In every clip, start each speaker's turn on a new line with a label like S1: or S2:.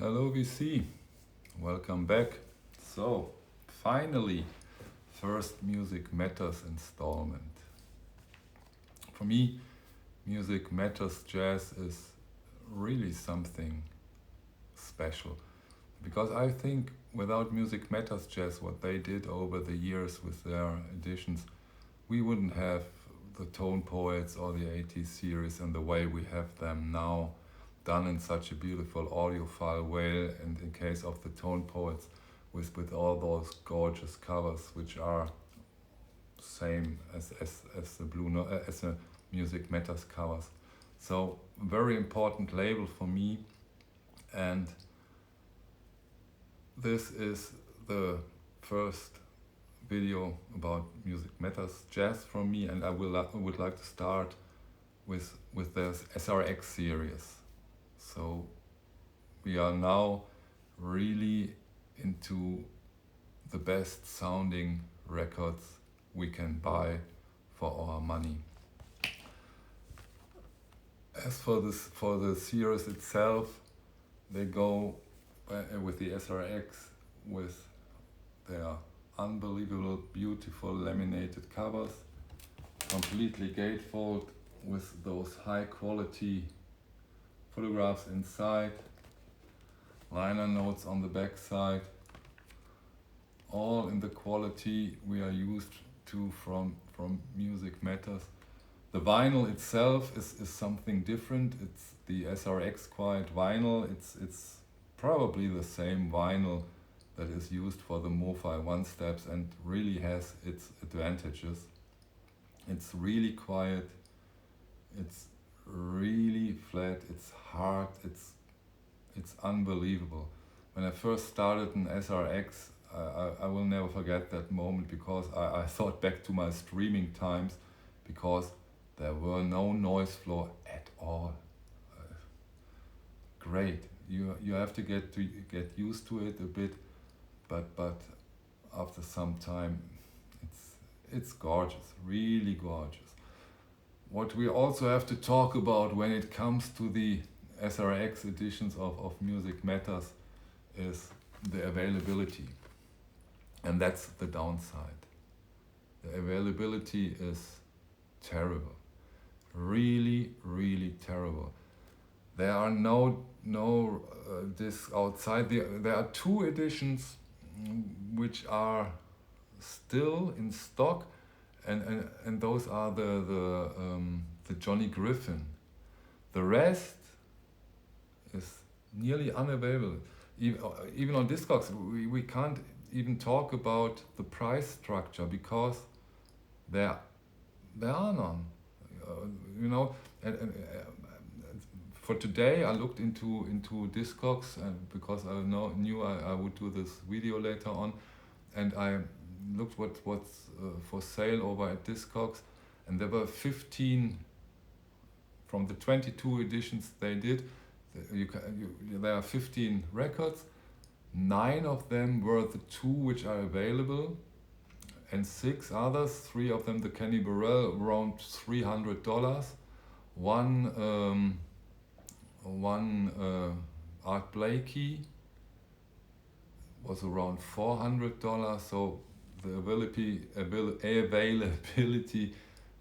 S1: Hello VC, welcome back. So, finally, first Music Matters installment. For me, Music Matters Jazz is really something special because I think without Music Matters Jazz, what they did over the years with their editions, we wouldn't have the Tone Poets or the 80s series and the way we have them now, done in such a beautiful audiophile way, and in case of the Tone Poets with all those gorgeous covers which are same as the as the Music Matters covers. So very important label for me, and this is the first video about Music Matters Jazz from me, and I would like to start with the SRX series. So we are now really into the best sounding records we can buy for our money. As for the series itself, they go with the SRX with their unbelievable beautiful laminated covers, completely gatefold with those high quality photographs inside, liner notes on the back side, all in the quality we are used to from Music Matters. The vinyl itself is something different. It's the SRX Quiet vinyl. It's probably the same vinyl that is used for the MoFi one steps and really has its advantages. It's really quiet, it's really flat, it's hard, it's unbelievable. When I first started an SRX, I will never forget that moment because I thought back to my streaming times because there were no noise floor at all. Great, you have to get used to it a bit, but after some time it's gorgeous, really gorgeous. What we also have to talk about when it comes to the SRX editions of Music Matters is the availability. And that's the downside. The availability is terrible. Really, really terrible. There are no discs outside. There are two editions which are still in stock, and those are the Johnny Griffin. The rest is nearly unavailable. Even on Discogs, we can't even talk about the price structure because there are none. And for today, I looked into Discogs, and because I knew I would do this video later on, and I looked what's for sale over at Discogs, and there were 15 from the 22 editions they did. There are 15 records. 9 of them were the 2 which are available, and 6 others, 3 of them the Kenny Burrell, around $300. One Art Blakey was around $400. So the availability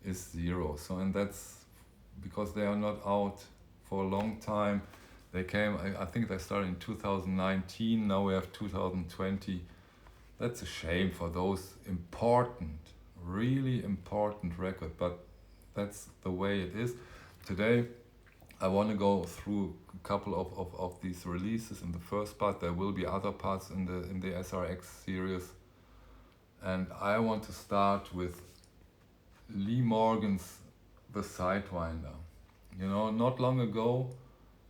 S1: is 0. So, and that's because they are not out for a long time. They came, I think they started in 2019, now we have 2020. That's a shame for those important, really important records, but that's the way it is. Today I want to go through a couple of these releases. In the first part there will be other parts in the SRX series, and I want to start with Lee Morgan's The Sidewinder. Not long ago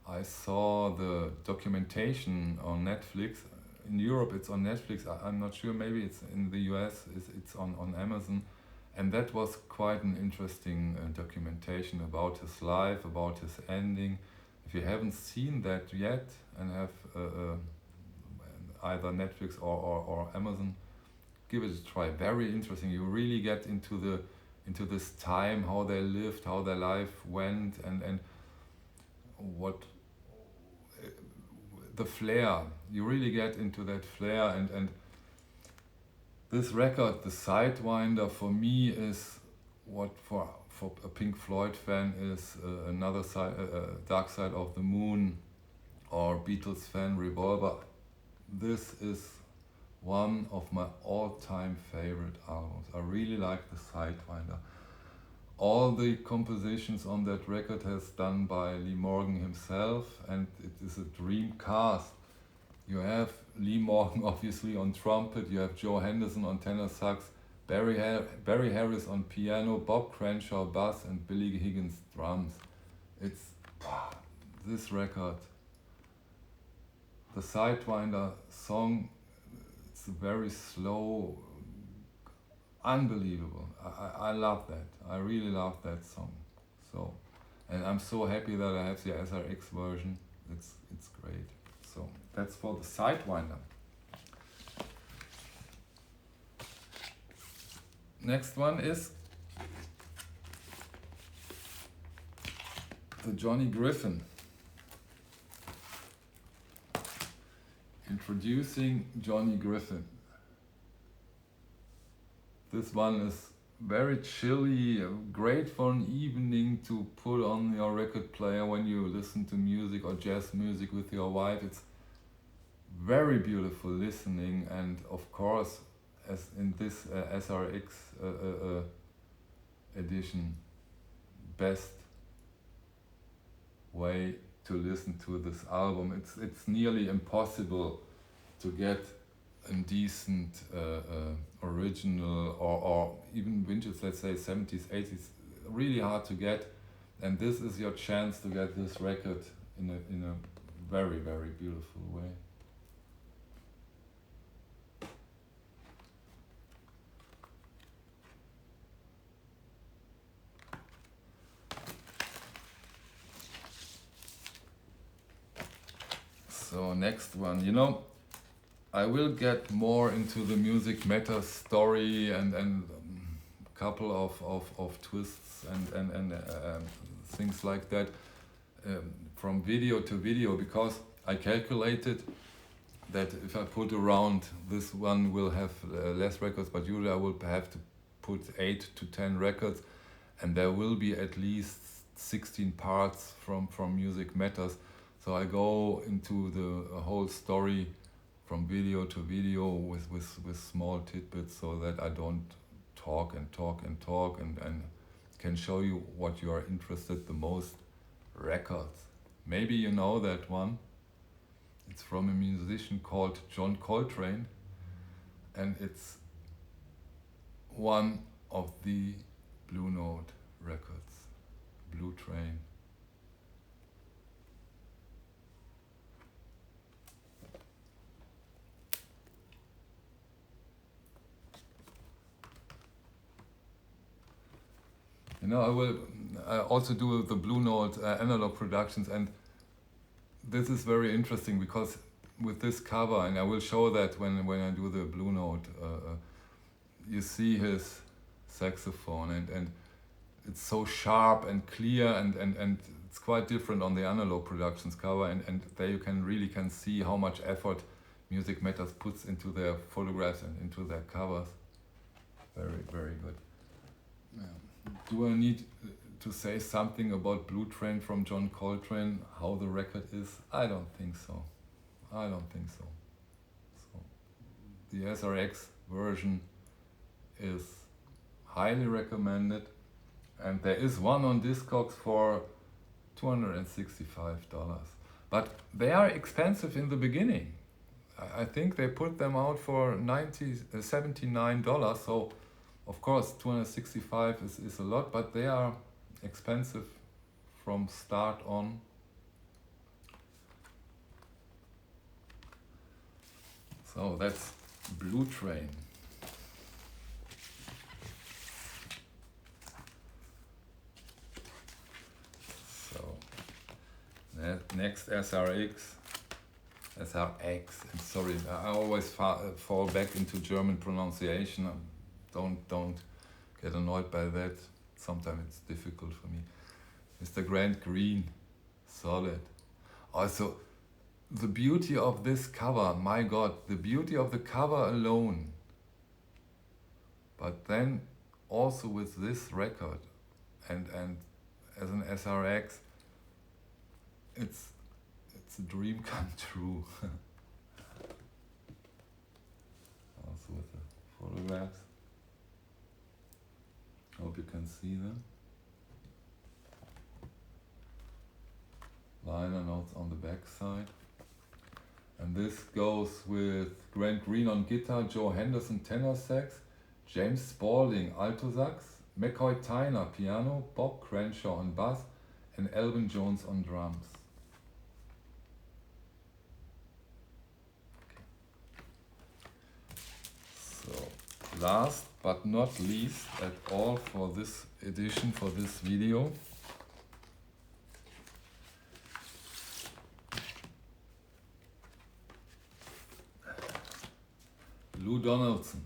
S1: I saw the documentation on Netflix. In Europe it's on Netflix, I'm not sure, maybe it's in the US, it's on Amazon. And that was quite an interesting documentation about his life, about his ending. If you haven't seen that yet and have either Netflix or Amazon, give it a try. Very interesting. You really get into this time, how they lived, how their life went, and what the flair. You really get into that flair, and this record, the Sidewinder, for me is what for a Pink Floyd fan is another side, Dark Side of the Moon, or Beatles fan, Revolver. This is one of my all-time favorite albums. I really like the Sidewinder. All the compositions on that record has done by Lee Morgan himself, and it is a dream cast. You have Lee Morgan obviously on trumpet, you have Joe Henderson on tenor sax, Barry Harris on piano, Bob Crenshaw bass, and Billy Higgins drums. It's this record, the Sidewinder song, it's very slow, unbelievable. I love that. I really love that song. So, and I'm so happy that I have the SRX version. It's great. So that's for the Sidewinder. Next one is the Johnny Griffin. Introducing Johnny Griffin. This one is very chilly, great for an evening to put on your record player when you listen to music or jazz music with your wife. It's very beautiful listening, and of course, as in this SRX edition, best way to listen to this album. It's nearly impossible to get a decent original or even vintage, let's say 70s, 80s, really hard to get, and this is your chance to get this record in a very, very beautiful way. So next one, you know, I will get more into the Music Matters story and a couple of twists and things like that from video to video, because I calculated that if I put around, this one will have less records, but usually I will have to put 8 to 10 records, and there will be at least 16 parts from Music Matters. So I go into the whole story from video to video with small tidbits, so that I don't talk and can show you what you are interested the most. Records. Maybe you know that one. It's from a musician called John Coltrane, and it's one of the Blue Note records, Blue Train. You know, I also do the Blue Note analog productions, and this is very interesting because with this cover, and I will show that when I do the Blue Note, you see his saxophone, and it's so sharp and clear, and it's quite different on the analog productions cover, and there you really can see how much effort Music Matters puts into their photographs and into their covers. Very, very good. Yeah. Do I need to say something about Blue Train from John Coltrane, how the record is? I don't think so. So the SRX version is highly recommended, and there is one on Discogs for $265. But they are expensive in the beginning. I think they put them out for $79, so of course, $265 is a lot, but they are expensive from start on. So that's Blue Train. So next SRX, and sorry, I always fall back into German pronunciation. Don't get annoyed by that. Sometimes it's difficult for me. Mr. Grant Green, solid. Also, the beauty of this cover, my God, the beauty of the cover alone. But then also with this record and as an SRX, it's a dream come true. Also with the photographs. Hope you can see them. Liner notes on the back side. And this goes with Grant Green on guitar, Joe Henderson tenor sax, James Spalding alto sax, McCoy Tyner piano, Bob Crenshaw on bass, and Elvin Jones on drums. So, last but not least at all for this edition, for this video, Lou Donaldson,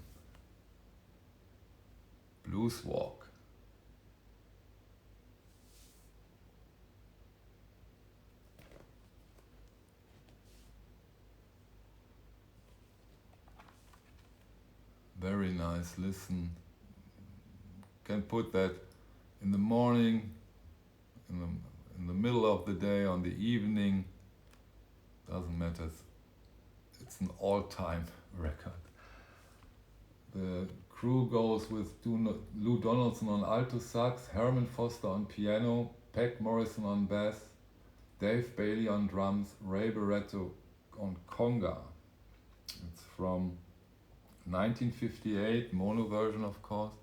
S1: Blues Walk. Very nice listen. Can put that in the morning, in the middle of the day, on the evening, doesn't matter. It's an all-time record. The crew goes with Lou Donaldson on alto sax, Herman Foster on piano, Peck Morrison on bass, Dave Bailey on drums, Ray Barretto on conga. It's from 1958, mono version of course.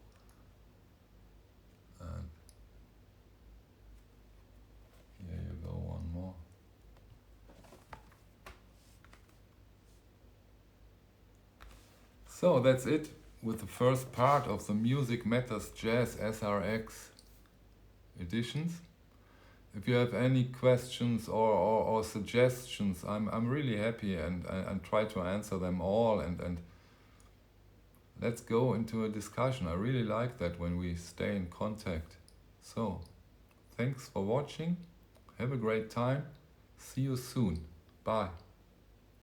S1: And here you go, one more. So that's it with the first part of the Music Matters Jazz SRX editions. If you have any questions or suggestions, I'm really happy and try to answer them all and let's go into a discussion. I really like that when we stay in contact. So, thanks for watching. Have a great time. See you soon. Bye.